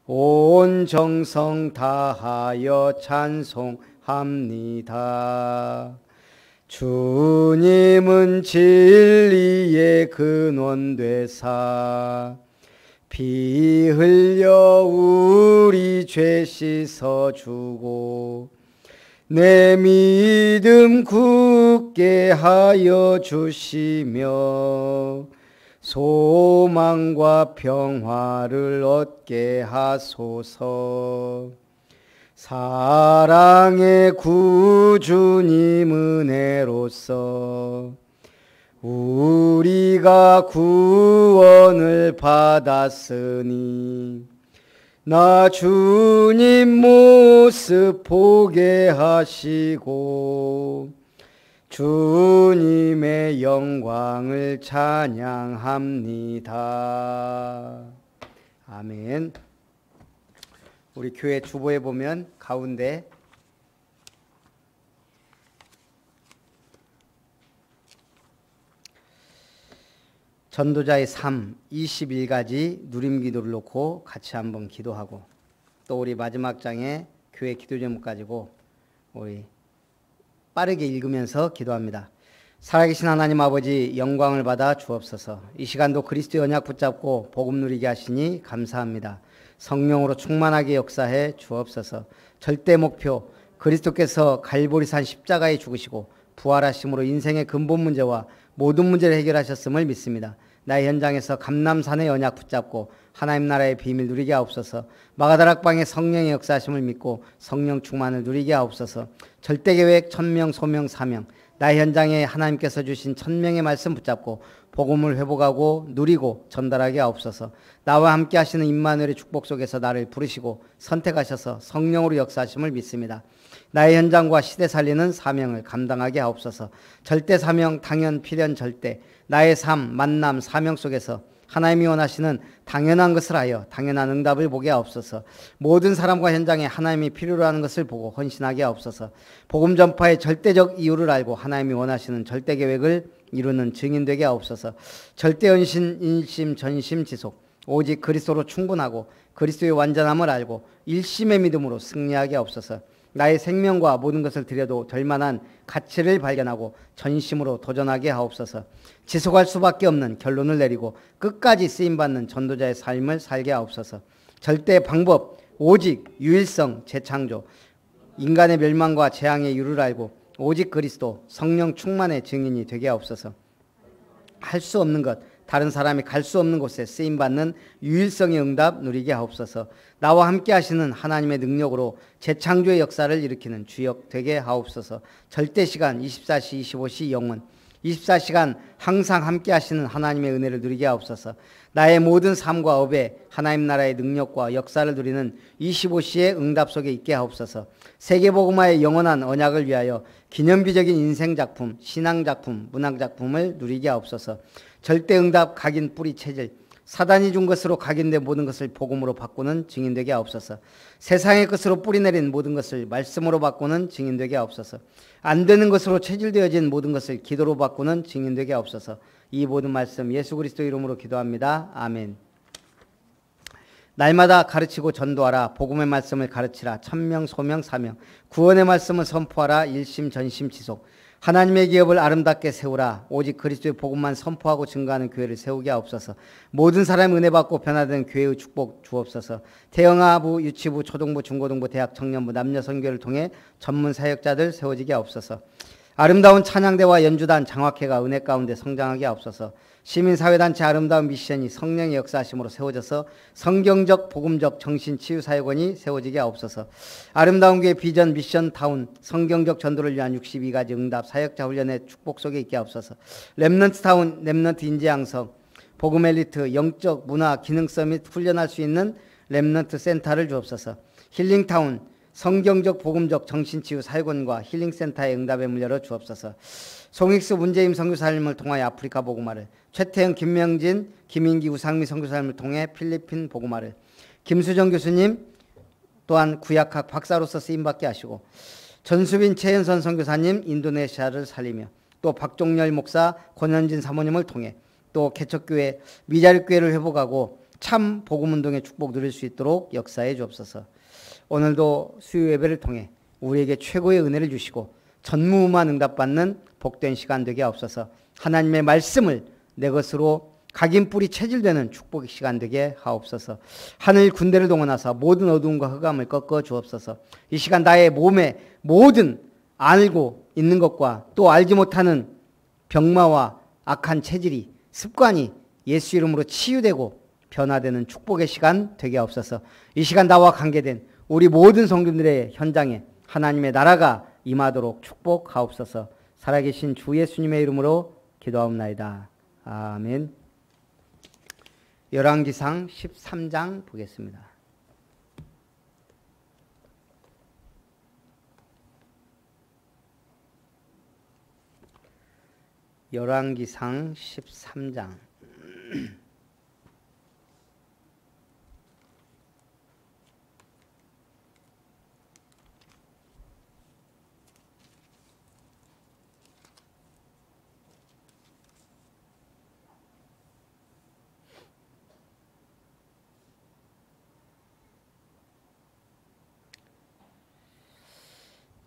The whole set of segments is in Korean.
온 정성 다하여 찬송합니다. 주님은 진리의 근원 되사 피 흘려 우리 죄 씻어주고 내 믿음 굳게 하여 주시며 소망과 평화를 얻게 하소서. 사랑의 구주님 은혜로서 우리가 구원을 받았으니 나 주님 모습 보게 하시고 주님의 영광을 찬양합니다. 아멘. 우리 교회 주보에 보면 가운데 전도자의 삶 21가지 누림기도를 놓고 같이 한번 기도하고, 또 우리 마지막 장에 교회 기도 제목 가지고 우리 빠르게 읽으면서 기도합니다. 살아계신 하나님 아버지, 영광을 받아 주옵소서. 이 시간도 그리스도의 언약 붙잡고 복음 누리게 하시니 감사합니다. 성령으로 충만하게 역사해 주옵소서. 절대 목표 그리스도께서 갈보리산 십자가에 죽으시고 부활하심으로 인생의 근본 문제와 모든 문제를 해결하셨음을 믿습니다. 나의 현장에서 감람산의 언약 붙잡고 하나님 나라의 비밀 누리게 하옵소서. 마가다락방의 성령의 역사하심을 믿고 성령 충만을 누리게 하옵소서. 절대계획 천명 소명 사명 나의 현장에 하나님께서 주신 천명의 말씀 붙잡고 복음을 회복하고 누리고 전달하게 하옵소서. 나와 함께 하시는 임마누엘의 축복 속에서 나를 부르시고 선택하셔서 성령으로 역사하심을 믿습니다. 나의 현장과 시대 살리는 사명을 감당하게 하옵소서. 절대 사명, 당연, 필연, 절대 나의 삶, 만남, 사명 속에서 하나님이 원하시는 당연한 것을 하여 당연한 응답을 보게 하옵소서. 모든 사람과 현장에 하나님이 필요로 하는 것을 보고 헌신하게 하옵소서. 복음 전파의 절대적 이유를 알고 하나님이 원하시는 절대 계획을 이루는 증인 되게 하옵소서. 절대 헌신, 인심, 전심, 지속 오직 그리스도로 충분하고 그리스도의 완전함을 알고 일심의 믿음으로 승리하게 하옵소서. 나의 생명과 모든 것을 드려도 될 만한 가치를 발견하고 전심으로 도전하게 하옵소서. 지속할 수밖에 없는 결론을 내리고 끝까지 쓰임받는 전도자의 삶을 살게 하옵소서. 절대 방법, 오직 유일성, 재창조, 인간의 멸망과 재앙의 이유를 알고 오직 그리스도, 성령 충만의 증인이 되게 하옵소서. 할 수 없는 것, 다른 사람이 갈 수 없는 곳에 쓰임받는 유일성의 응답 누리게 하옵소서. 나와 함께 하시는 하나님의 능력으로 재창조의 역사를 일으키는 주역 되게 하옵소서. 절대시간 24시 25시 영원 24시간 항상 함께 하시는 하나님의 은혜를 누리게 하옵소서. 나의 모든 삶과 업에 하나님 나라의 능력과 역사를 누리는 25시의 응답 속에 있게 하옵소서. 세계복음화의 영원한 언약을 위하여 기념비적인 인생작품, 신앙작품, 문학작품을 누리게 하옵소서. 절대응답 각인 뿌리 체질, 사단이 준 것으로 각인된 모든 것을 복음으로 바꾸는 증인되게 하옵소서. 세상의 것으로 뿌리내린 모든 것을 말씀으로 바꾸는 증인되게 하옵소서. 안 되는 것으로 체질되어진 모든 것을 기도로 바꾸는 증인되게 하옵소서. 이 모든 말씀 예수 그리스도 이름으로 기도합니다. 아멘. 날마다 가르치고 전도하라. 복음의 말씀을 가르치라. 천명 소명 사명 구원의 말씀을 선포하라. 일심 전심 지속 하나님의 기업을 아름답게 세우라. 오직 그리스도의 복음만 선포하고 증거하는 교회를 세우게 하옵소서. 모든 사람이 은혜 받고 변화되는 교회의 축복 주옵소서. 태영아부, 유치부, 초등부, 중고등부, 대학, 청년부, 남녀 선교를 통해 전문 사역자들 세워지게 하옵소서. 아름다운 찬양대와 연주단, 장학회가 은혜 가운데 성장하게 하옵소서. 시민사회단체 아름다운 미션이 성령의 역사하심으로 세워져서 성경적, 복음적, 정신치유사역원이 세워지게 하옵소서. 아름다운 교회 비전 미션타운 성경적 전도를 위한 62가지 응답 사역자 훈련의 축복 속에 있게 하옵소서. 렘넌트타운, 렘넌트 인재양성, 복음 엘리트, 영적, 문화, 기능성 및 훈련할 수 있는 렘넌트 센터를 주옵소서. 힐링타운, 성경적, 복음적, 정신치유 사역원과 힐링센터의 응답의 문 열어 주옵소서. 송익수, 문재임 선교사님을 통하여 아프리카 복음화를, 최태영, 김명진, 김인기, 우상미 선교사님을 통해 필리핀 복음화를, 김수정 교수님 또한 구약학 박사로서 쓰임받게 하시고, 전수빈, 최현선 선교사님 인도네시아를 살리며, 또 박종열 목사, 권현진 사모님을 통해 또 개척교회, 미자립교회를 회복하고 참 복음운동의 축복 누릴 수 있도록 역사해 주옵소서. 오늘도 수요 예배를 통해 우리에게 최고의 은혜를 주시고 전무후무한 응답받는 복된 시간 되게 하옵소서. 하나님의 말씀을 내 것으로 각인뿌리 체질되는 축복의 시간 되게 하옵소서. 하늘 군대를 동원하사 모든 어두움과 흑암을 꺾어 주옵소서. 이 시간 나의 몸에 모든 알고 있는 것과 또 알지 못하는 병마와 악한 체질이 습관이 예수 이름으로 치유되고 변화되는 축복의 시간 되게 하옵소서. 이 시간 나와 관계된 우리 모든 성도들의 현장에 하나님의 나라가 임하도록 축복하옵소서. 살아계신 주 예수님의 이름으로 기도하옵나이다. 아멘. 열왕기상 13장 보겠습니다. 열왕기상 13장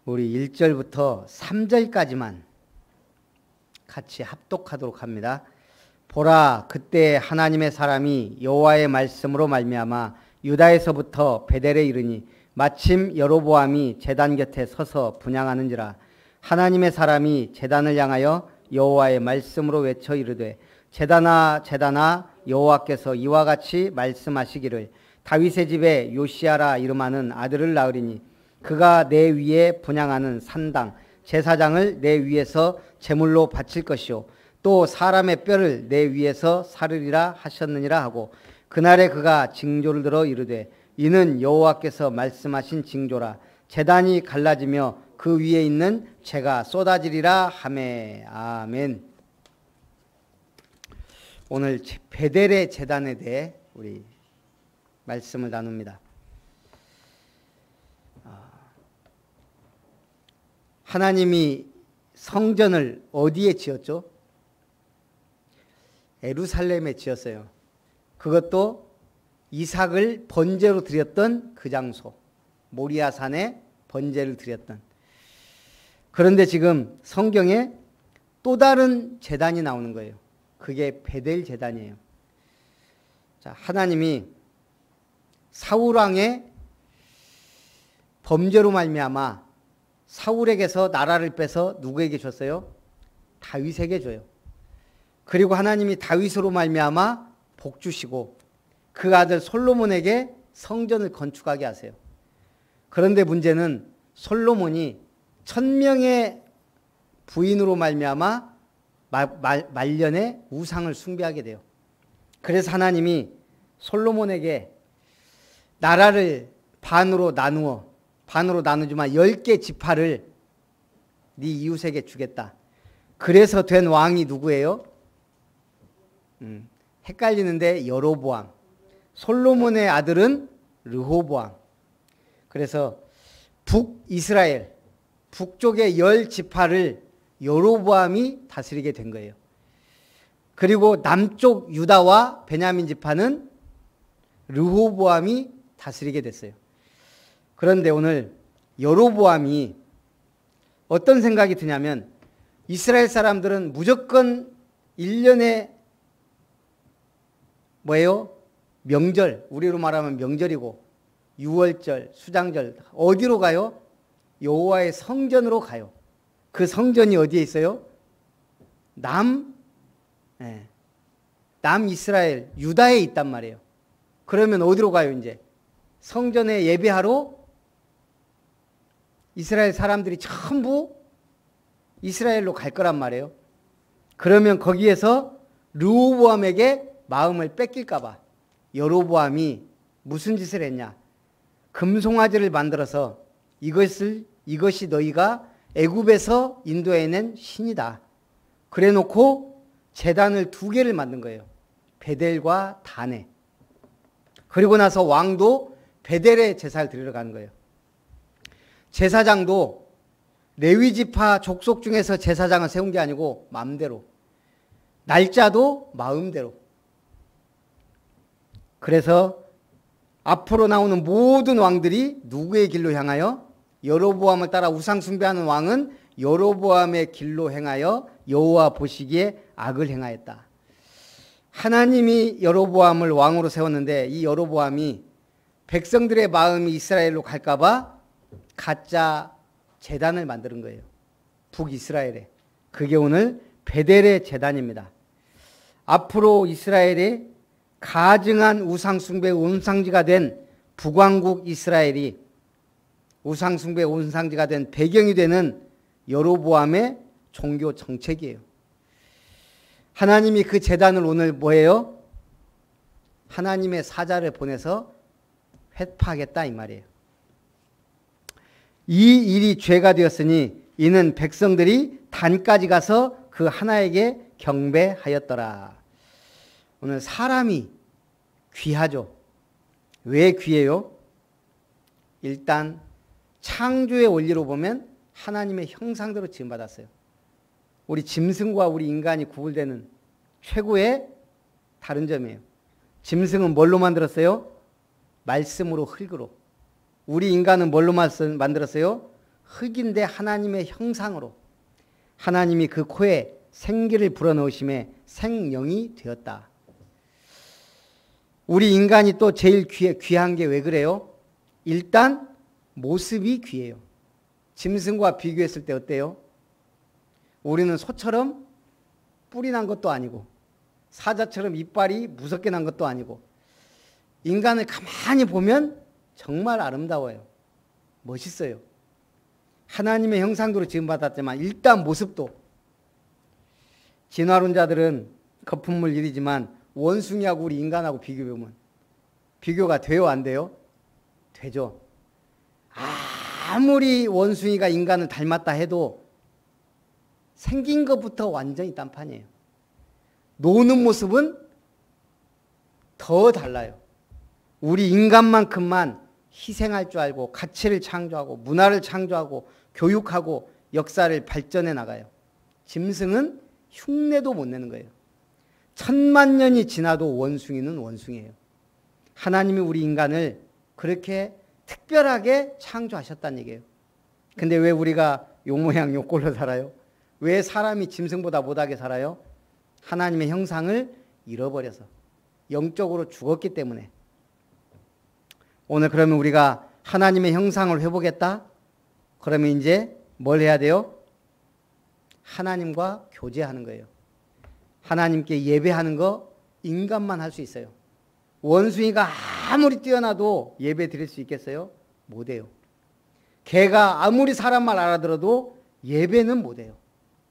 우리 1절부터 3절까지만 같이 합독하도록 합니다. 보라, 그때 하나님의 사람이 여호와의 말씀으로 말미암아 유다에서부터 베델에 이르니 마침 여로보암이 제단 곁에 서서 분향하는지라. 하나님의 사람이 제단을 향하여 여호와의 말씀으로 외쳐 이르되 제단아 제단아 여호와께서 이와 같이 말씀하시기를 다윗의 집에 요시야라 이름하는 아들을 낳으리니 그가 내 위에 분향하는 산당 제사장을 내 위에서 제물로 바칠 것이요 또 사람의 뼈를 내 위에서 사르리라 하셨느니라 하고 그날에 그가 징조를 들어 이르되 이는 여호와께서 말씀하신 징조라. 제단이 갈라지며 그 위에 있는 재가 쏟아지리라 하매. 아멘. 오늘 베델의 제단에 대해 우리 말씀을 나눕니다. 하나님이 성전을 어디에 지었죠? 예루살렘에 지었어요. 그것도 이삭을 번제로 드렸던 그 장소, 모리아산에 번제를 드렸던. 그런데 지금 성경에 또 다른 제단이 나오는 거예요. 그게 베델 제단이에요. 자, 하나님이 사울 왕의 범죄로 말미암아 사울에게서 나라를 빼서 누구에게 줬어요? 다윗에게 줘요. 그리고 하나님이 다윗으로 말미암아 복 주시고 그 아들 솔로몬에게 성전을 건축하게 하세요. 그런데 문제는 솔로몬이 1000명의 부인으로 말미암아 말년에 우상을 숭배하게 돼요. 그래서 하나님이 솔로몬에게 나라를 반으로 나누지만 10개 지파를 네 이웃에게 주겠다. 그래서 된 왕이 누구예요? 헷갈리는데 여로보암. 솔로몬의 아들은 르호보암. 그래서 북이스라엘, 북쪽의 10지파를 여로보암이 다스리게 된 거예요. 그리고 남쪽 유다와 베냐민 지파는 르호보암이 다스리게 됐어요. 그런데 오늘 여로보암이 어떤 생각이 드냐면 이스라엘 사람들은 무조건 1년에 뭐예요? 명절, 우리로 말하면 명절이고 유월절, 수장절 어디로 가요? 여호와의 성전으로 가요. 그 성전이 어디에 있어요? 남이스라엘 유다에 있단 말이에요. 그러면 어디로 가요? 이제 성전에 예배하러 이스라엘 사람들이 전부 이스라엘로 갈 거란 말이에요. 그러면 거기에서 르호보암에게 마음을 뺏길까 봐 여로보암이 무슨 짓을 했냐? 금송아지를 만들어서 이것이 너희가 애굽에서 인도해낸 신이다. 그래 놓고 제단을 2개를 만든 거예요. 베델과 단에. 그리고 나서 왕도 베델에 제사를 드리러 가는 거예요. 제사장도 레위지파 족속 중에서 제사장을 세운 게 아니고 마음대로. 날짜도 마음대로. 그래서 앞으로 나오는 모든 왕들이 누구의 길로 향하여? 여로보암을 따라 우상 숭배하는 왕은 여로보암의 길로 행하여 여호와 보시기에 악을 행하였다. 하나님이 여로보암을 왕으로 세웠는데 이 여로보암이 백성들의 마음이 이스라엘로 갈까 봐 가짜 제단을 만드는 거예요. 북이스라엘에. 그게 오늘 베델의 제단입니다. 앞으로 이스라엘이 가증한 우상숭배 온상지가 된 북왕국 이스라엘이 우상숭배 온상지가 된 배경이 되는 여로보암의 종교 정책이에요. 하나님이 그 제단을 오늘 뭐예요? 하나님의 사자를 보내서 회파하겠다 이 말이에요. 이 일이 죄가 되었으니 이는 백성들이 단까지 가서 그 하나에게 경배하였더라. 오늘 사람이 귀하죠. 왜 귀해요? 일단 창조의 원리로 보면 하나님의 형상대로 지음받았어요. 우리 짐승과 우리 인간이 구분되는 최고의 다른 점이에요. 짐승은 뭘로 만들었어요? 말씀으로, 흙으로. 우리 인간은 뭘로 만들었어요? 흙인데 하나님의 형상으로. 하나님이 그 코에 생기를 불어넣으심에 생명이 되었다. 우리 인간이 또 제일 귀한 게 왜 그래요? 일단 모습이 귀해요. 짐승과 비교했을 때 어때요? 우리는 소처럼 뿔이 난 것도 아니고 사자처럼 이빨이 무섭게 난 것도 아니고 인간을 가만히 보면 정말 아름다워요. 멋있어요. 하나님의 형상대로 지음받았지만 일단 모습도. 진화론자들은 거품물 일이지만 원숭이하고 우리 인간하고 비교해보면 비교가 돼요? 안 돼요? 되죠. 아무리 원숭이가 인간을 닮았다 해도 생긴 것부터 완전히 딴판이에요. 노는 모습은 더 달라요. 우리 인간만큼만 희생할 줄 알고 가치를 창조하고 문화를 창조하고 교육하고 역사를 발전해 나가요. 짐승은 흉내도 못 내는 거예요. 1000만 년이 지나도 원숭이는 원숭이에요. 하나님이 우리 인간을 그렇게 특별하게 창조하셨다는 얘기예요. 근데 왜 우리가 요 모양 요 꼴로 살아요? 왜 사람이 짐승보다 못하게 살아요? 하나님의 형상을 잃어버려서 영적으로 죽었기 때문에. 오늘 그러면 우리가 하나님의 형상을 회복했다? 그러면 이제 뭘 해야 돼요? 하나님과 교제하는 거예요. 하나님께 예배하는 거 인간만 할 수 있어요. 원숭이가 아무리 뛰어나도 예배 드릴 수 있겠어요? 못해요. 개가 아무리 사람 말 알아들어도 예배는 못해요.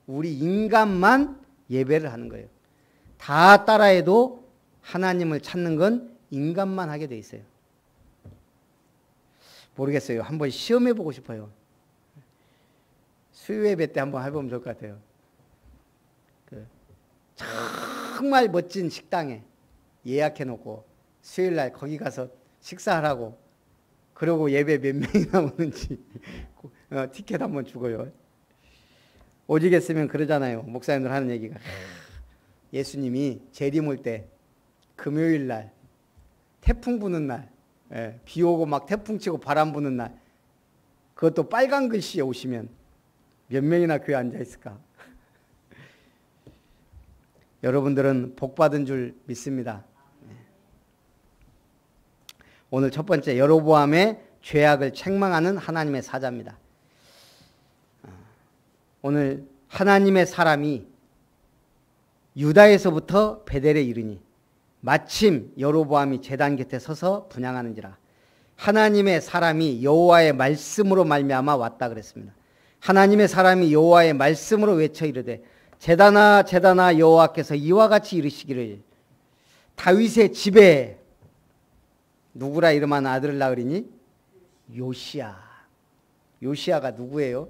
우리 인간만 예배를 하는 거예요. 다 따라해도 하나님을 찾는 건 인간만 하게 돼 있어요. 모르겠어요. 한번 시험해 보고 싶어요. 수요 예배 때 한번 해보면 좋을 것 같아요. 정말 멋진 식당에 예약해 놓고 수요일 날 거기 가서 식사하라고, 그러고 예배 몇 명이나 오는지 티켓 한번 주고요. 오지겠으면 그러잖아요. 목사님들 하는 얘기가 예수님이 재림 올 때 금요일 날 태풍 부는 날, 비 오고 막 태풍 치고 바람 부는 날, 그것도 빨간 글씨에 오시면 몇 명이나 교회 앉아 있을까? 여러분들은 복 받은 줄 믿습니다. 오늘 첫 번째, 여로보암의 죄악을 책망하는 하나님의 사자입니다. 오늘 하나님의 사람이 유다에서부터 베델에 이르니 마침 여로보암이 제단 곁에 서서 분향하는지라. 하나님의 사람이 여호와의 말씀으로 말미암아 왔다 그랬습니다. 하나님의 사람이 여호와의 말씀으로 외쳐 이르되 제단아 제단아 여호와께서 이와 같이 이르시기를 다윗의 집에 누구라 이름한 아들을 낳으리니 요시야. 요시야가 누구예요?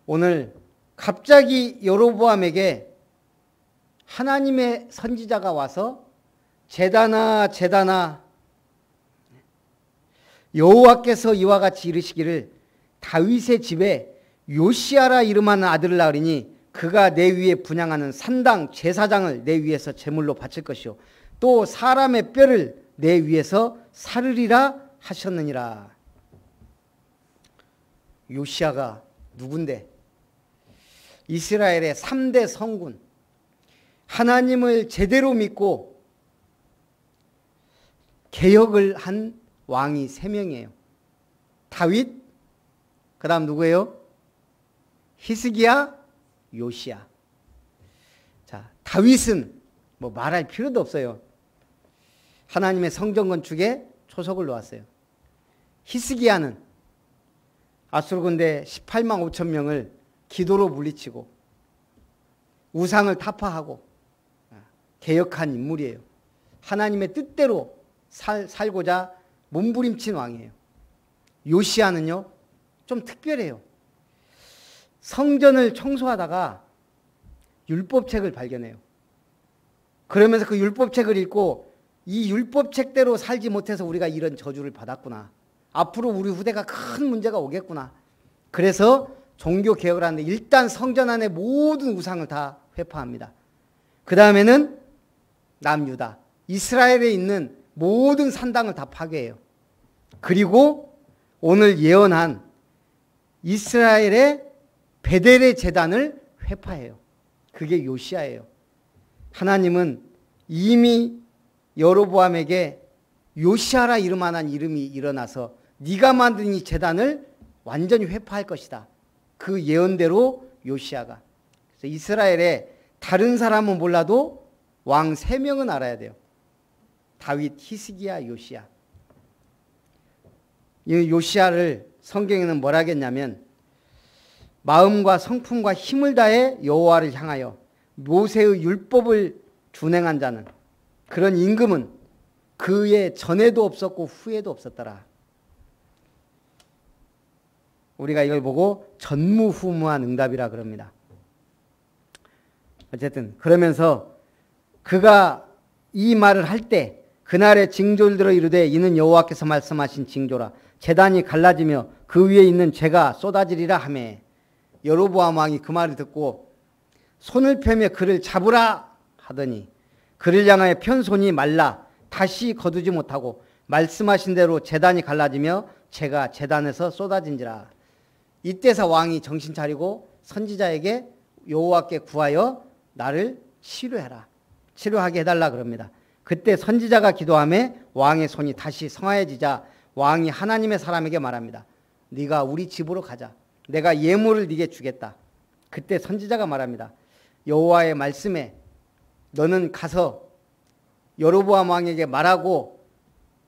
오늘 갑자기 여로보암에게 하나님의 선지자가 와서 제단아 제단아 여호와께서 이와 같이 이르시기를 다윗의 집에 요시야라 이름하는 아들을 낳으리니 그가 내 위에 분향하는 산당 제사장을 내 위에서 제물로 바칠 것이요 또 사람의 뼈를 내 위에서 사르리라 하셨느니라. 요시야가 누군데? 이스라엘의 3대 성군, 하나님을 제대로 믿고 개혁을 한 왕이 3명이에요. 다윗, 그 다음 누구예요? 히스기야, 요시야. 자, 다윗은 뭐 말할 필요도 없어요. 하나님의 성전 건축에 초석을 놓았어요. 히스기야는 아수르 군대 18만 5천 명을 기도로 물리치고 우상을 타파하고 개혁한 인물이에요. 하나님의 뜻대로 살고자 몸부림친 왕이에요. 요시야는요, 좀 특별해요. 성전을 청소하다가 율법책을 발견해요. 그러면서 그 율법책을 읽고 이 율법책대로 살지 못해서 우리가 이런 저주를 받았구나. 앞으로 우리 후대가 큰 문제가 오겠구나. 그래서 종교 개혁을 하는데 일단 성전 안에 모든 우상을 다 회파합니다. 그 다음에는 남유다, 이스라엘에 있는 모든 산당을 다 파괴해요. 그리고 오늘 예언한 이스라엘의 베델의 제단을 회파해요. 그게 요시야예요. 하나님은 이미 여로보암에게 요시야라 이름만한 이름이 일어나서 네가 만든 이 제단을 완전히 회파할 것이다. 그 예언대로 요시야가. 그래서 이스라엘에 다른 사람은 몰라도 왕 3명은 알아야 돼요. 다윗, 히스기야, 요시야. 이 요시야를 성경에는 뭐라 하겠냐면 마음과 성품과 힘을 다해 여호와를 향하여 모세의 율법을 준행한 자는, 그런 임금은 그의 전에도 없었고 후에도 없었더라. 우리가 이걸 보고 전무후무한 응답이라 그럽니다. 어쨌든 그러면서 그가 이 말을 할 때 그날의 징조를 들어 이르되 이는 여호와께서 말씀하신 징조라. 제단이 갈라지며 그 위에 있는 재가 쏟아지리라 하매, 여로보암 왕이 그 말을 듣고 손을 펴며 그를 잡으라 하더니 그를 향하여 편 손이 말라 다시 거두지 못하고 말씀하신 대로 제단이 갈라지며 재가 제단에서 쏟아진지라. 이때서 왕이 정신 차리고 선지자에게 여호와께 구하여 나를 치료하게 해달라 그럽니다. 그때 선지자가 기도하며 왕의 손이 다시 성하여지자 왕이 하나님의 사람에게 말합니다. 네가 우리 집으로 가자. 내가 예물을 네게 주겠다. 그때 선지자가 말합니다. 여호와의 말씀에 너는 가서 여로보암 왕에게 말하고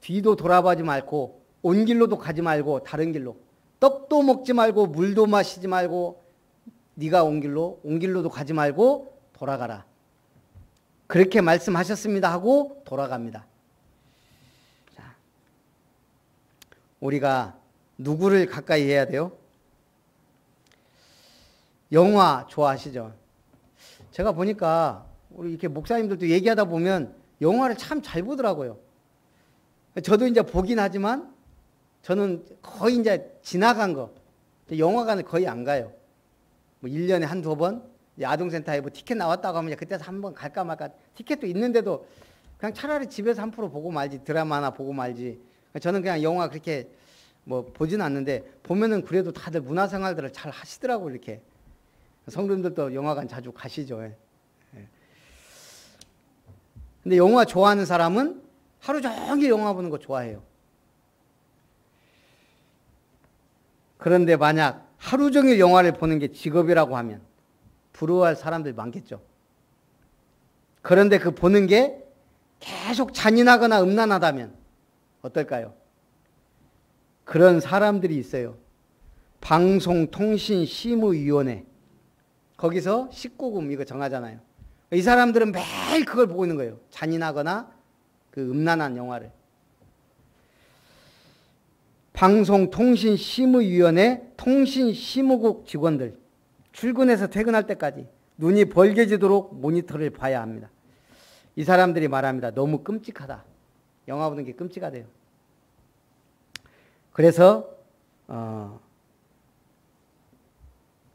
뒤도 돌아보지 말고 온 길로도 가지 말고 다른 길로, 떡도 먹지 말고 물도 마시지 말고 네가 온 길로도 가지 말고 돌아가라. 그렇게 말씀하셨습니다 하고 돌아갑니다. 자, 우리가 누구를 가까이 해야 돼요? 영화 좋아하시죠? 제가 보니까 우리 이렇게 목사님들도 얘기하다 보면 영화를 참 잘 보더라고요. 저도 이제 보긴 하지만 저는 거의 이제 지나간 거, 영화관을 거의 안 가요. 뭐 1년에 한두 번 아동센터에 뭐 티켓 나왔다고 하면 그때 한번 갈까 말까. 티켓도 있는데도 그냥 차라리 집에서 1% 보고 말지, 드라마 하나 보고 말지. 저는 그냥 영화 그렇게 뭐 보진 않는데 보면은 그래도 다들 문화생활들을 잘 하시더라고요. 이렇게 성도님들도 영화관 자주 가시죠. 예. 근데 영화 좋아하는 사람은 하루 종일 영화 보는 거 좋아해요. 그런데 만약 하루 종일 영화를 보는 게 직업이라고 하면 부러워할 사람들 많겠죠. 그런데 그 보는 게 계속 잔인하거나 음란하다면 어떨까요? 그런 사람들이 있어요. 방송통신심의위원회, 거기서 19금 이거 정하잖아요. 이 사람들은 매일 그걸 보고 있는 거예요. 잔인하거나 그 음란한 영화를. 방송통신심의위원회 통신심의국 직원들 출근해서 퇴근할 때까지 눈이 벌개지도록 모니터를 봐야 합니다. 이 사람들이 말합니다. 너무 끔찍하다. 영화 보는 게 끔찍하대요. 그래서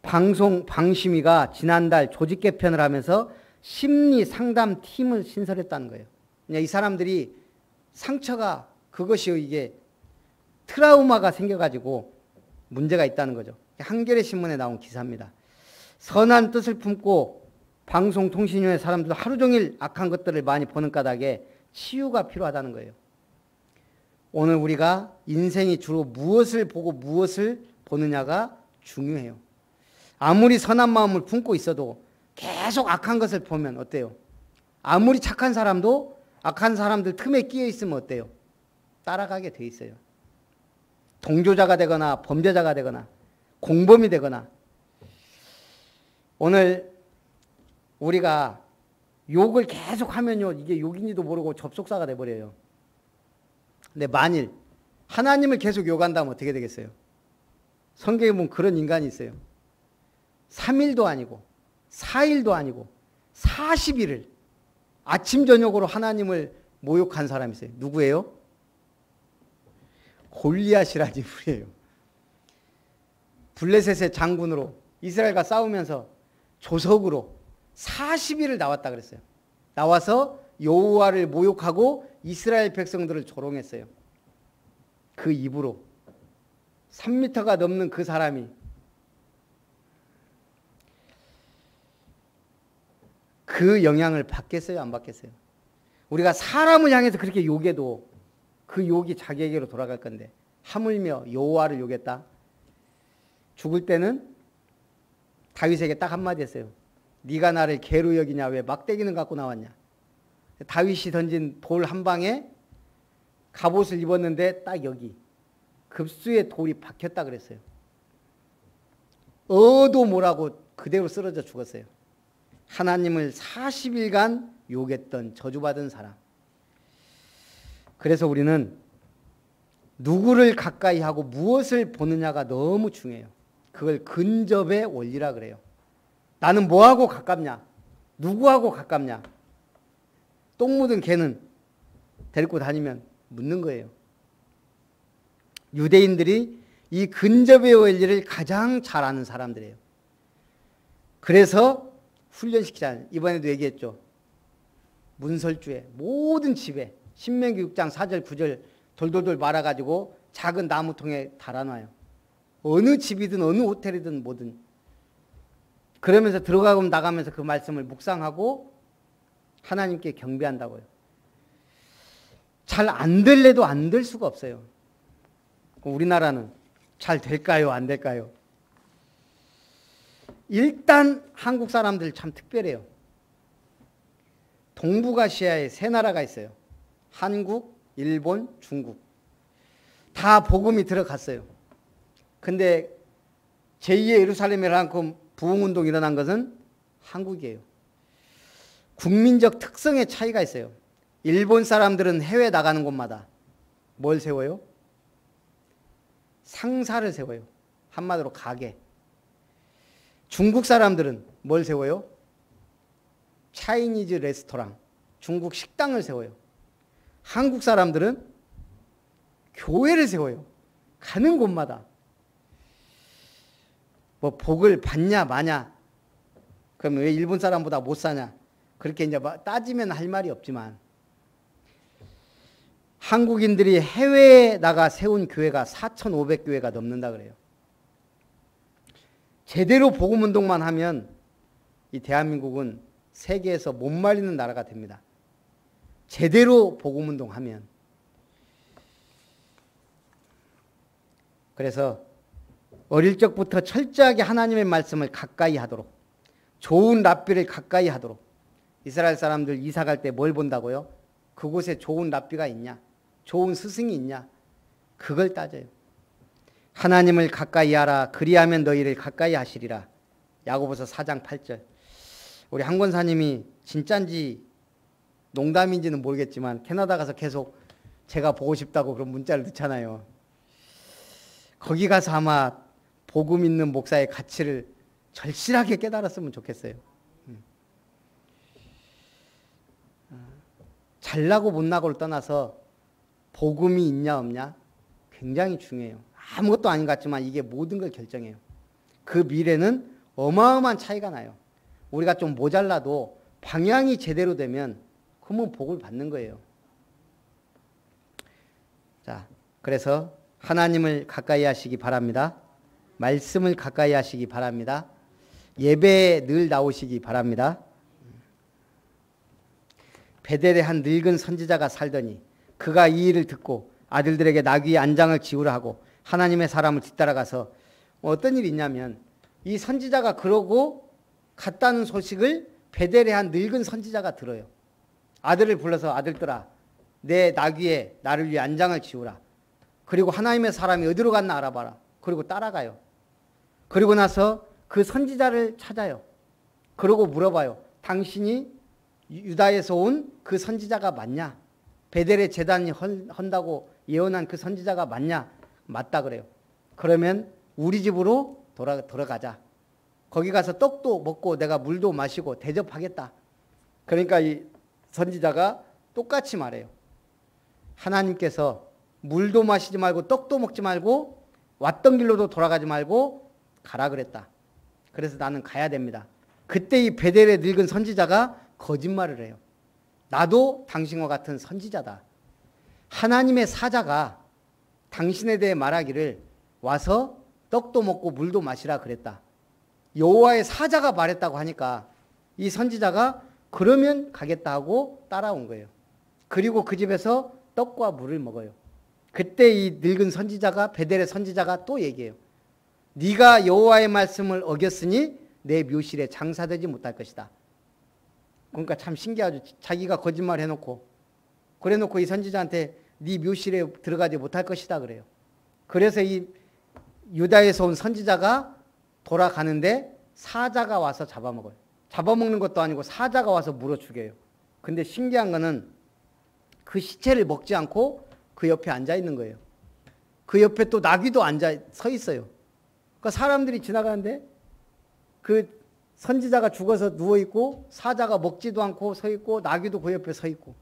방심위가 지난달 조직 개편을 하면서 심리 상담 팀을 신설했다는 거예요. 이 사람들이 상처가 그것이 이게 트라우마가 생겨가지고 문제가 있다는 거죠. 한겨레 신문에 나온 기사입니다. 선한 뜻을 품고 방송통신위원회 사람들도 하루 종일 악한 것들을 많이 보는 까닭에 치유가 필요하다는 거예요. 오늘 우리가 인생이 주로 무엇을 보고 무엇을 보느냐가 중요해요. 아무리 선한 마음을 품고 있어도 계속 악한 것을 보면 어때요? 아무리 착한 사람도 악한 사람들 틈에 끼어 있으면 어때요? 따라가게 돼 있어요. 동조자가 되거나 범죄자가 되거나 공범이 되거나. 오늘 우리가 욕을 계속 하면요, 이게 욕인지도 모르고 접속사가 돼버려요. 근데 만일 하나님을 계속 욕한다면 어떻게 되겠어요? 성경에 보면 그런 인간이 있어요. 3일도 아니고 4일도 아니고 40일을 아침 저녁으로 하나님을 모욕한 사람이 있어요. 누구예요? 골리앗이라는 인물이에요. 블레셋의 장군으로 이스라엘과 싸우면서 조석으로 40일을 나왔다 그랬어요. 나와서 여호와를 모욕하고 이스라엘 백성들을 조롱했어요. 그 입으로 3m가 넘는 그 사람이 그 영향을 받겠어요? 안 받겠어요? 우리가 사람을 향해서 그렇게 욕해도 그 욕이 자기에게로 돌아갈 건데 하물며 여호와를 욕했다. 죽을 때는 다윗에게 딱 한마디 했어요. 네가 나를 개로 여기냐? 왜 막대기는 갖고 나왔냐? 다윗이 던진 돌 한 방에 갑옷을 입었는데 딱 여기 급수에 돌이 박혔다 그랬어요. 어도 뭐라고 그대로 쓰러져 죽었어요. 하나님을 40일간 욕했던 저주받은 사람. 그래서 우리는 누구를 가까이 하고 무엇을 보느냐가 너무 중요해요. 그걸 근접의 원리라 그래요. 나는 뭐하고 가깝냐? 누구하고 가깝냐? 똥 묻은 개는 데리고 다니면 묻는 거예요. 유대인들이 이 근접의 원리를 가장 잘 아는 사람들이에요. 그래서 훈련시키잖아요. 이번에도 얘기했죠. 문설주에 모든 집에 신명기 6장 4절 9절 돌돌돌 말아가지고 작은 나무통에 달아놔요. 어느 집이든 어느 호텔이든 뭐든. 그러면서 들어가고 나가면서 그 말씀을 묵상하고 하나님께 경배한다고요. 잘 안 될래도 안 될 수가 없어요. 우리나라는 잘 될까요? 안 될까요? 일단 한국 사람들 참 특별해요. 동북아시아에 세 나라가 있어요. 한국, 일본, 중국. 다 복음이 들어갔어요. 근데 제2의 예루살렘이라는 부흥운동이 일어난 것은 한국이에요. 국민적 특성의 차이가 있어요. 일본 사람들은 해외 나가는 곳마다 뭘 세워요? 상사를 세워요. 한마디로 가게. 중국 사람들은 뭘 세워요? 차이니즈 레스토랑, 중국 식당을 세워요. 한국 사람들은 교회를 세워요. 가는 곳마다. 뭐 복을 받냐 마냐, 그러면 왜 일본 사람보다 못 사냐, 그렇게 이제 따지면 할 말이 없지만 한국인들이 해외에 나가 세운 교회가 4,500교회가 넘는다 그래요. 제대로 복음운동만 하면 이 대한민국은 세계에서 못 말리는 나라가 됩니다. 제대로 복음운동하면. 그래서 어릴 적부터 철저하게 하나님의 말씀을 가까이 하도록, 좋은 랍비를 가까이 하도록. 이스라엘 사람들 이사 갈 때 뭘 본다고요? 그곳에 좋은 랍비가 있냐? 좋은 스승이 있냐? 그걸 따져요. 하나님을 가까이 하라. 그리하면 너희를 가까이 하시리라. 야고보서 4장 8절. 우리 한 권사님이 진짠지 농담인지는 모르겠지만 캐나다 가서 계속 제가 보고 싶다고 그런 문자를 넣잖아요. 거기 가서 아마 복음 있는 목사의 가치를 절실하게 깨달았으면 좋겠어요. 잘나고 못나고를 떠나서 복음이 있냐 없냐 굉장히 중요해요. 아무것도 아닌 것 같지만 이게 모든 걸 결정해요. 그 미래는 어마어마한 차이가 나요. 우리가 좀 모자라도 방향이 제대로 되면 그러면 복을 받는 거예요. 자, 그래서 하나님을 가까이 하시기 바랍니다. 말씀을 가까이 하시기 바랍니다. 예배에 늘 나오시기 바랍니다. 베델에 한 늙은 선지자가 살더니 그가 이 일을 듣고 아들들에게 나귀의 안장을 지우라 하고 하나님의 사람을 뒤따라가서 어떤 일이 있냐면 이 선지자가 그러고 갔다는 소식을 베델에 한 늙은 선지자가 들어요. 아들을 불러서 아들들아 내 나귀에 나를 위해 안장을 지우라. 그리고 하나님의 사람이 어디로 갔나 알아봐라. 그리고 따라가요. 그리고 나서 그 선지자를 찾아요. 그러고 물어봐요. 당신이 유다에서 온 그 선지자가 맞냐? 베델에 제단이 헌다고 예언한 그 선지자가 맞냐? 맞다 그래요. 그러면 우리 집으로 돌아가자. 거기 가서 떡도 먹고 내가 물도 마시고 대접하겠다. 그러니까 이 선지자가 똑같이 말해요. 하나님께서 물도 마시지 말고 떡도 먹지 말고 왔던 길로도 돌아가지 말고 가라 그랬다. 그래서 나는 가야 됩니다. 그때 이 베델의 늙은 선지자가 거짓말을 해요. 나도 당신과 같은 선지자다. 하나님의 사자가 당신에 대해 말하기를 와서 떡도 먹고 물도 마시라 그랬다. 여호와의 사자가 말했다고 하니까 이 선지자가 그러면 가겠다 하고 따라온 거예요. 그리고 그 집에서 떡과 물을 먹어요. 그때 이 늙은 선지자가 베델의 선지자가 또 얘기해요. 네가 여호와의 말씀을 어겼으니 내 묘실에 장사되지 못할 것이다. 그러니까 참 신기하죠. 자기가 거짓말 해놓고 그래놓고 이 선지자한테 네 묘실에 들어가지 못할 것이다 그래요. 그래서 이 유다에서 온 선지자가 돌아가는데 사자가 와서 잡아먹어요. 잡아먹는 것도 아니고 사자가 와서 물어 죽여요. 근데 신기한 거는 그 시체를 먹지 않고 그 옆에 앉아 있는 거예요. 그 옆에 또 나귀도 서 있어요. 그러니까 사람들이 지나가는데 그 선지자가 죽어서 누워있고 사자가 먹지도 않고 서 있고 나귀도 그 옆에 서 있고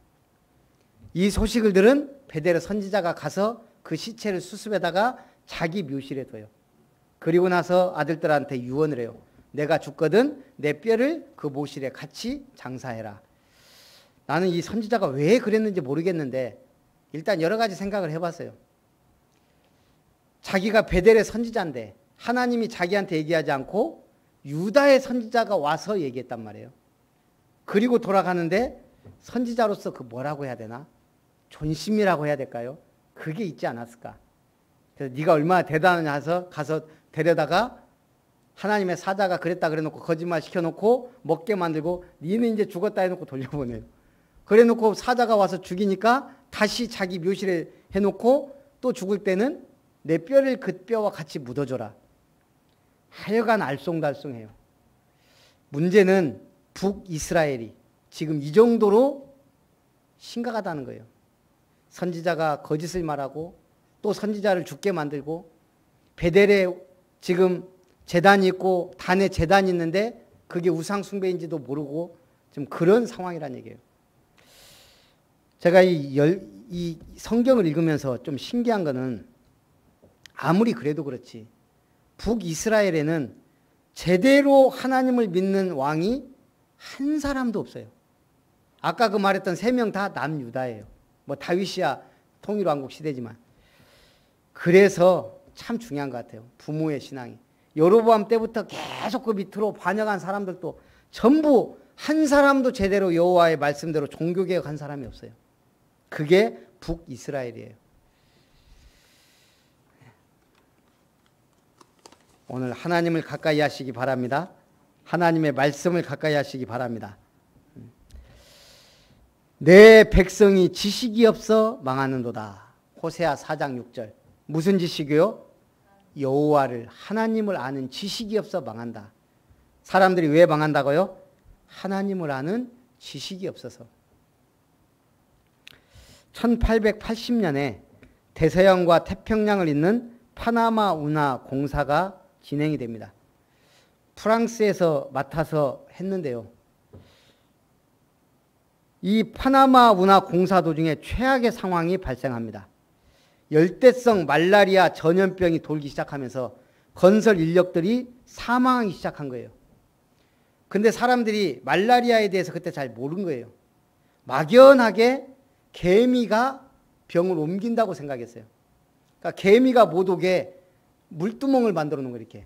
이 소식을 들은 베델의 선지자가 가서 그 시체를 수습에다가 자기 묘실에 둬요. 그리고 나서 아들들한테 유언을 해요. 내가 죽거든 내 뼈를 그 묘실에 같이 장사해라. 나는 이 선지자가 왜 그랬는지 모르겠는데 일단 여러 가지 생각을 해봤어요. 자기가 베델의 선지자인데 하나님이 자기한테 얘기하지 않고 유다의 선지자가 와서 얘기했단 말이에요. 그리고 돌아가는데 선지자로서 그 뭐라고 해야 되나? 존심이라고 해야 될까요? 그게 있지 않았을까? 그래서 네가 얼마나 대단하냐 해서 가서 데려다가 하나님의 사자가 그랬다 그래놓고 거짓말 시켜놓고 먹게 만들고 니는 이제 죽었다 해놓고 돌려보내요. 그래놓고 사자가 와서 죽이니까 다시 자기 묘실에 해놓고 또 죽을 때는 내 뼈를 그 뼈와 같이 묻어줘라. 하여간 알쏭달쏭해요. 문제는 북이스라엘이 지금 이 정도로 심각하다는 거예요. 선지자가 거짓을 말하고 또 선지자를 죽게 만들고 베델에 지금 제단이 있고 단에 제단이 있는데 그게 우상 숭배인지도 모르고 지금 그런 상황이란 얘기예요. 제가 이 성경을 읽으면서 좀 신기한 거는 아무리 그래도 그렇지 북이스라엘에는 제대로 하나님을 믿는 왕이 한 사람도 없어요. 아까 그 말했던 3명 다 남유다예요. 뭐 다윗이야 통일왕국 시대지만. 그래서 참 중요한 것 같아요. 부모의 신앙이. 여로보암 때부터 계속 그 밑으로 반역한 사람들도 전부 한 사람도 제대로 여호와의 말씀대로 종교개혁한 사람이 없어요. 그게 북이스라엘이에요. 오늘 하나님을 가까이 하시기 바랍니다. 하나님의 말씀을 가까이 하시기 바랍니다. 내 백성이 지식이 없어 망하는도다. 호세아 4장 6절. 무슨 지식이요? 여호와를 하나님을 아는 지식이 없어 망한다. 사람들이 왜 망한다고요? 하나님을 아는 지식이 없어서. 1880년에 대서양과 태평양을 잇는 파나마 운하 공사가 진행이 됩니다. 프랑스에서 맡아서 했는데요. 이 파나마 운하 공사 도중에 최악의 상황이 발생합니다. 열대성 말라리아 전염병이 돌기 시작하면서 건설 인력들이 사망하기 시작한 거예요. 근데 사람들이 말라리아에 대해서 그때 잘 모른 거예요. 막연하게 개미가 병을 옮긴다고 생각했어요. 그러니까 개미가 못 오게 물두멍을 만들어 놓은 거 이렇게.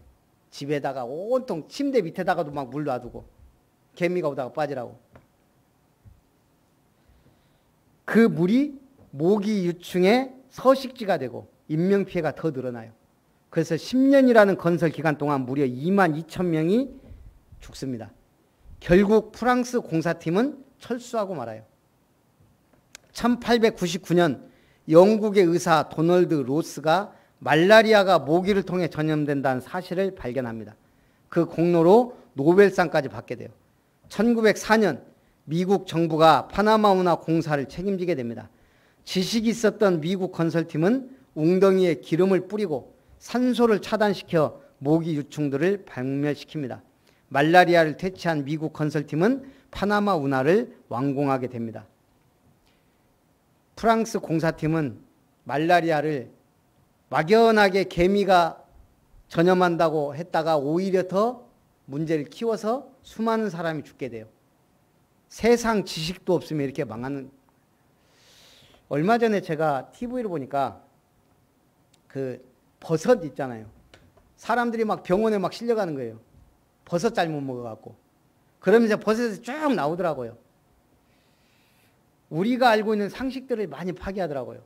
집에다가 온통 침대 밑에다가도 막 물 놔두고 개미가 오다가 빠지라고. 그 물이 모기 유충의 서식지가 되고 인명피해가 더 늘어나요. 그래서 10년이라는 건설 기간 동안 무려 22,000명이 죽습니다. 결국 프랑스 공사팀은 철수하고 말아요. 1899년 영국의 의사 도널드 로스가 말라리아가 모기를 통해 전염된다는 사실을 발견합니다. 그 공로로 노벨상까지 받게 돼요. 1904년 미국 정부가 파나마 운하 공사를 책임지게 됩니다. 지식이 있었던 미국 건설팀은 웅덩이에 기름을 뿌리고 산소를 차단시켜 모기 유충들을 박멸시킵니다. 말라리아를 퇴치한 미국 건설팀은 파나마 운하를 완공하게 됩니다. 프랑스 공사팀은 말라리아를 막연하게 개미가 전염한다고 했다가 오히려 더 문제를 키워서 수많은 사람이 죽게 돼요. 세상 지식도 없으면 이렇게 망하는. 얼마 전에 제가 TV를 보니까 그 버섯 있잖아요. 사람들이 막 병원에 막 실려가는 거예요. 버섯 잘못 먹어갖고. 그러면서 버섯에서 쭉 나오더라고요. 우리가 알고 있는 상식들을 많이 파괴하더라고요.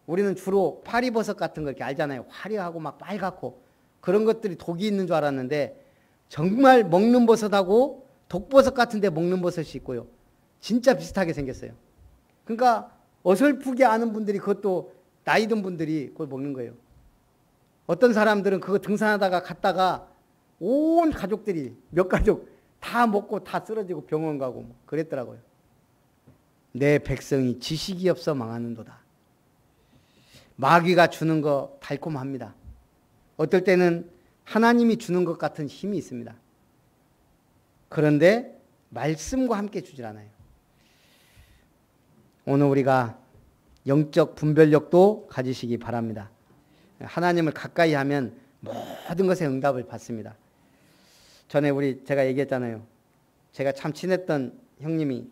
우리는 주로 파리버섯 같은 거 이렇게 알잖아요. 화려하고 막 빨갛고 그런 것들이 독이 있는 줄 알았는데 정말 먹는 버섯하고 독버섯 같은 데 먹는 버섯이 있고요. 진짜 비슷하게 생겼어요. 그러니까 어설프게 아는 분들이 그것도 나이 든 분들이 그걸 먹는 거예요. 어떤 사람들은 그거 등산하다가 갔다가 온 가족들이 몇 가족 다 먹고 다 쓰러지고 병원 가고 뭐 그랬더라고요. 내 백성이 지식이 없어 망하는도다. 마귀가 주는 거 달콤합니다. 어떨 때는 하나님이 주는 것 같은 힘이 있습니다. 그런데 말씀과 함께 주질 않아요. 오늘 우리가 영적 분별력도 가지시기 바랍니다. 하나님을 가까이 하면 모든 것에 응답을 받습니다. 전에 제가 얘기했잖아요. 제가 참 친했던 형님이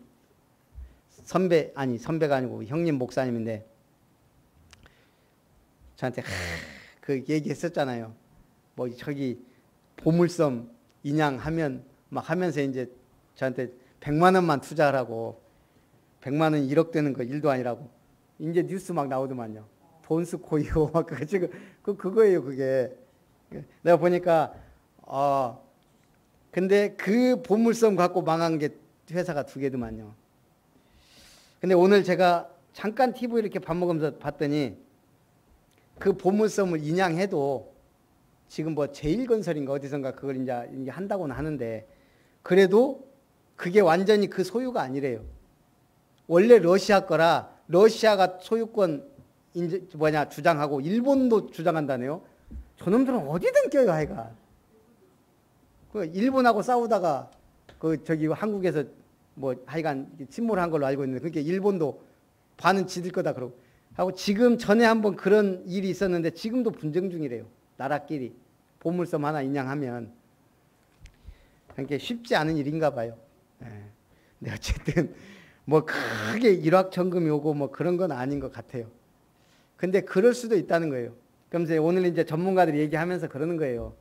선배가 아니고 형님 목사님인데 저한테 그 얘기했었잖아요. 뭐 저기 보물섬 인양하면 막 하면서 이제 저한테 100만 원만 투자하라고 100만 원 1억 되는 거 일도 아니라고 이제 뉴스 막 나오더만요. 돈스코이오 막 그거예요 그게. 내가 보니까 근데 그 보물섬 갖고 망한 게 회사가 2개더만요. 근데 오늘 제가 잠깐 TV 이렇게 밥 먹으면서 봤더니 그 보물섬을 인양해도 지금 뭐 제1건설인가 어디선가 그걸 이제 한다고는 하는데 그래도 그게 완전히 그 소유가 아니래요. 원래 러시아 거라 러시아가 소유권 주장하고 일본도 주장한다네요. 저놈들은 어디든 껴요 하여간. 그 일본하고 싸우다가 저기 한국에서 뭐 하여간 침몰한 걸로 알고 있는데 그러니까 일본도 반은 지들 거다 그러고 하고 지금 전에 한번 그런 일이 있었는데 지금도 분쟁 중이래요. 나라끼리 보물섬 하나 인양하면 그러니까 쉽지 않은 일인가 봐요. 근데 어쨌든 뭐 크게 일확천금이 오고 뭐 그런 건 아닌 것 같아요. 근데 그럴 수도 있다는 거예요. 그럼 이제 오늘 이제 전문가들이 얘기하면서 그러는 거예요.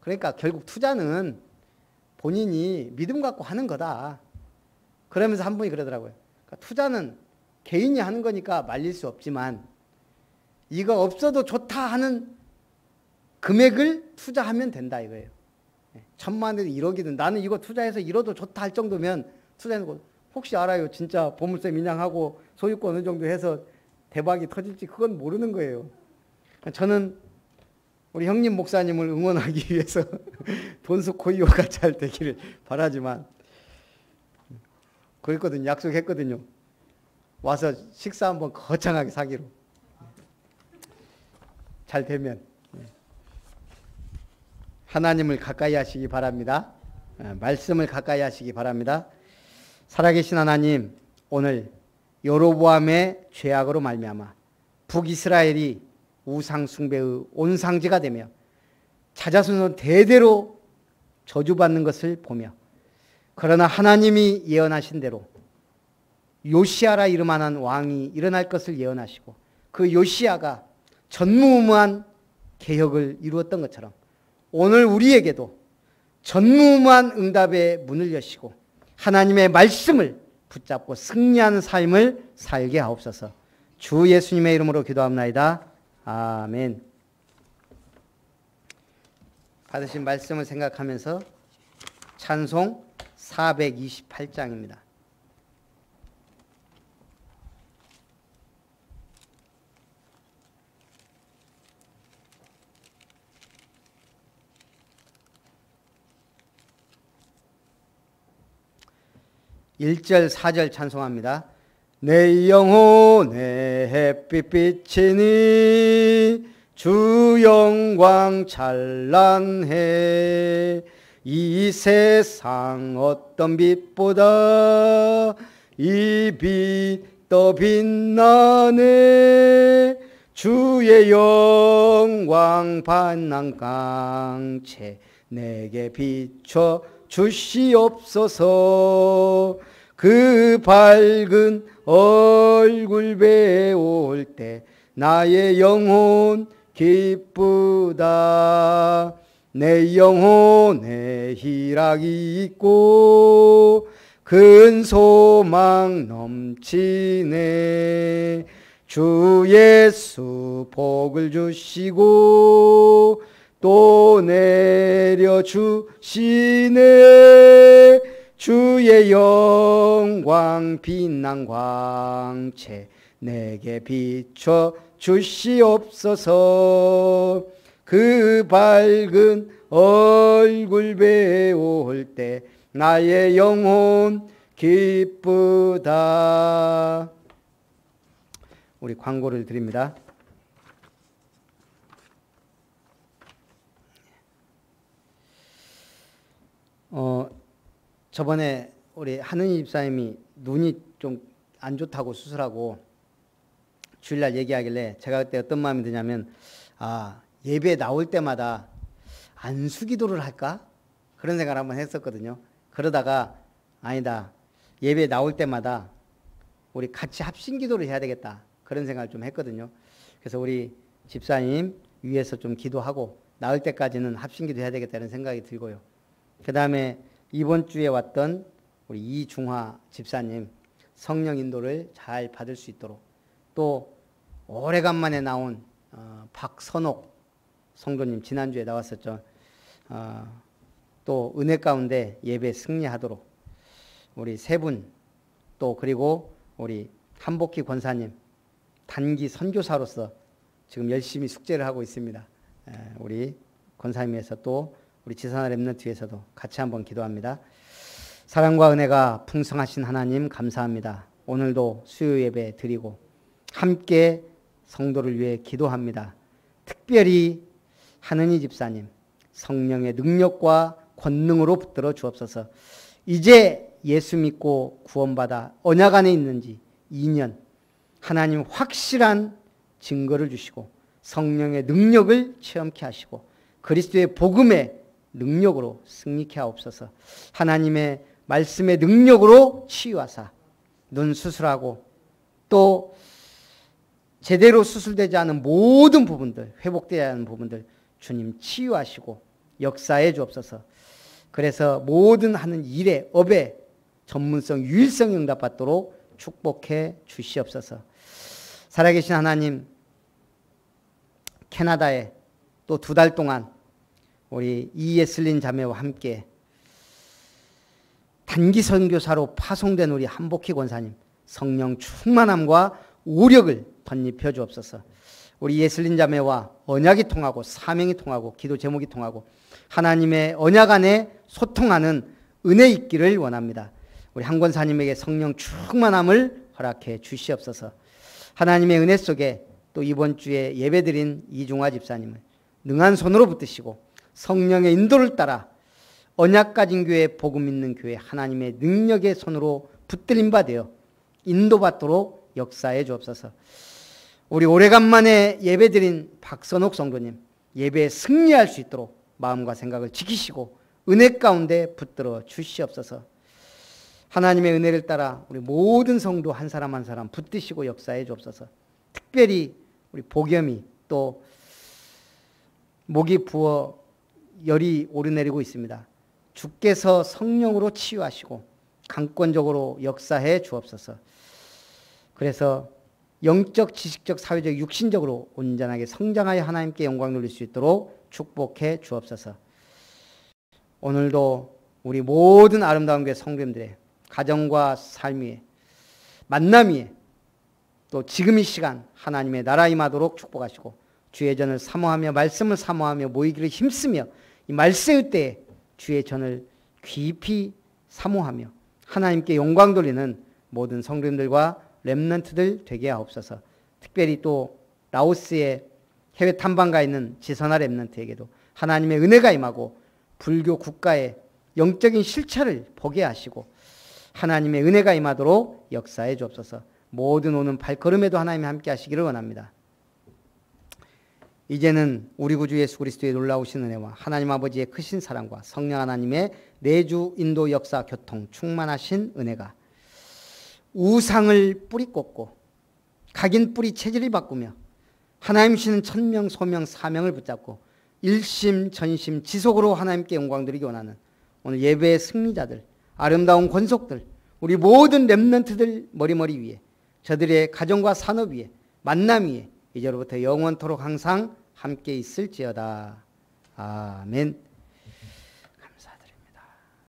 그러니까 결국 투자는 본인이 믿음 갖고 하는 거다. 그러면서 한 분이 그러더라고요. 그러니까 투자는 개인이 하는 거니까 말릴 수 없지만 이거 없어도 좋다 하는 금액을 투자하면 된다 이거예요. 1,000만 원이든 1억이든 나는 이거 투자해서 잃어도 좋다 할 정도면 투자하는 거 혹시 알아요. 진짜 보물섬 인양하고 소유권 어느 정도 해서 대박이 터질지 그건 모르는 거예요. 저는 우리 형님 목사님을 응원하기 위해서 돈스코이오가 잘 되기를 바라지만 그랬거든요. 약속했거든요. 와서 식사 한번 거창하게 사기로. 잘 되면. 하나님을 가까이 하시기 바랍니다. 말씀을 가까이 하시기 바랍니다. 살아계신 하나님, 오늘 여로보암의 죄악으로 말미암아 북이스라엘이 우상 숭배의 온상지가 되며 자자손손 대대로 저주받는 것을 보며 그러나 하나님이 예언하신 대로 요시아라 이름만한 왕이 일어날 것을 예언하시고 그 요시아가 전무후무한 개혁을 이루었던 것처럼 오늘 우리에게도 전무후무한 응답의 문을 여시고 하나님의 말씀을 붙잡고 승리하는 삶을 살게 하옵소서. 주 예수님의 이름으로 기도합나이다. 아멘. 받으신 말씀을 생각하면서 찬송 428장입니다. (1절) (4절) 찬송합니다. 내 영혼의 햇빛 비치니 주 영광 찬란해 이 세상 어떤 빛보다 이 빛 더 빛나네 주의 영광 반난 강체 내게 비춰 주시옵소서. 그 밝은 얼굴 배울 때 나의 영혼 기쁘다. 내 영혼에 희락이 있고 큰 소망 넘치네. 주 예수 복을 주시고 또 내려주시네. 주의 영광 빛난 광채 내게 비춰 주시옵소서. 그 밝은 얼굴 배울 때 나의 영혼 기쁘다. 우리 광고를 드립니다. 저번에 우리 하느니 집사님이 눈이 좀 안 좋다고 수술하고 주일날 얘기하길래 제가 그때 어떤 마음이 드냐면 예배 나올 때마다 안수기도를 할까? 그런 생각을 한번 했었거든요. 그러다가 아니다. 예배 나올 때마다 우리 같이 합심기도를 해야 되겠다. 그런 생각을 좀 했거든요. 그래서 우리 집사님 위해서 좀 기도하고 나을 때까지는 합심기도 해야 되겠다는 생각이 들고요. 그 다음에 이번 주에 왔던 우리 이중화 집사님 성령 인도를 잘 받을 수 있도록 또 오래간만에 나온 박선옥 성도님 지난주에 나왔었죠. 또 은혜 가운데 예배 승리하도록 우리 세 분 또 그리고 우리 한복희 권사님 단기 선교사로서 지금 열심히 숙제를 하고 있습니다. 우리 권사님에서 또 우리 지산아 렘넌트에서도 같이 한번 기도합니다. 사랑과 은혜가 풍성하신 하나님 감사합니다. 오늘도 수요 예배 드리고 함께 성도를 위해 기도합니다. 특별히 하느니 집사님 성령의 능력과 권능으로 붙들어 주옵소서. 이제 예수 믿고 구원받아 언약 안에 있는지 2년 하나님 확실한 증거를 주시고 성령의 능력을 체험케 하시고 그리스도의 복음의 능력으로 승리케 하옵소서. 하나님의 말씀의 능력으로 치유하사 눈 수술하고 또 제대로 수술되지 않은 모든 부분들, 회복되지 않은 부분들 주님 치유하시고 역사해 주옵소서. 그래서 모든 하는 일에 업에 전문성, 유일성 응답받도록 축복해 주시옵소서. 살아계신 하나님, 캐나다에 또 2달 동안 우리 이예슬린 자매와 함께 단기 선교사로 파송된 우리 한복희 권사님 성령 충만함과 우력을 덧입혀 주옵소서. 우리 예슬린 자매와 언약이 통하고 사명이 통하고 기도 제목이 통하고 하나님의 언약 안에 소통하는 은혜 있기를 원합니다. 우리 한 권사님에게 성령 충만함을 허락해 주시옵소서. 하나님의 은혜 속에 또 이번 주에 예배드린 이중화 집사님을 능한 손으로 붙드시고 성령의 인도를 따라 언약 가진 교회, 복음 있는 교회 하나님의 능력의 손으로 붙들림 받아 인도받도록 역사해 주옵소서. 우리 오래간만에 예배드린 박선옥 성도님 예배에 승리할 수 있도록 마음과 생각을 지키시고 은혜 가운데 붙들어 주시옵소서. 하나님의 은혜를 따라 우리 모든 성도 한 사람 한 사람 붙드시고 역사해 주옵소서. 특별히 우리 복염이 또 목이 부어 열이 오르내리고 있습니다. 주께서 성령으로 치유하시고 강권적으로 역사해 주옵소서. 그래서 영적, 지식적, 사회적, 육신적으로 온전하게 성장하여 하나님께 영광 돌릴 수 있도록 축복해 주옵소서. 오늘도 우리 모든 아름다운 교회 성도님들의 가정과 삶 위에 만남 위에 또 지금 이 시간 하나님의 나라 임하도록 축복하시고 주의 전을 사모하며 말씀을 사모하며 모이기를 힘쓰며 이 말세의 때에 주의 전을 깊이 사모하며 하나님께 영광 돌리는 모든 성도님들과 렘넌트들 되게 하옵소서. 특별히 또 라오스에 해외 탐방가 있는 지선아 렘넌트에게도 하나님의 은혜가 임하고 불교 국가의 영적인 실체를 보게 하시고 하나님의 은혜가 임하도록 역사해 주옵소서. 모든 오는 발걸음에도 하나님이 함께 하시기를 원합니다. 이제는 우리 구주 예수 그리스도의 놀라우신 은혜와 하나님 아버지의 크신 사랑과 성령 하나님의 내주 인도 역사 교통 충만하신 은혜가 우상을 뿌리 꽂고 각인 뿌리 체질을 바꾸며 하나님 주시는 천명 소명 사명을 붙잡고 일심 전심 지속으로 하나님께 영광 드리기 원하는 오늘 예배의 승리자들, 아름다운 권속들, 우리 모든 렘넌트들 머리머리 위에 저들의 가정과 산업 위에 만남 위에 이제로부터 영원토록 항상 함께 있을지어다. 아멘.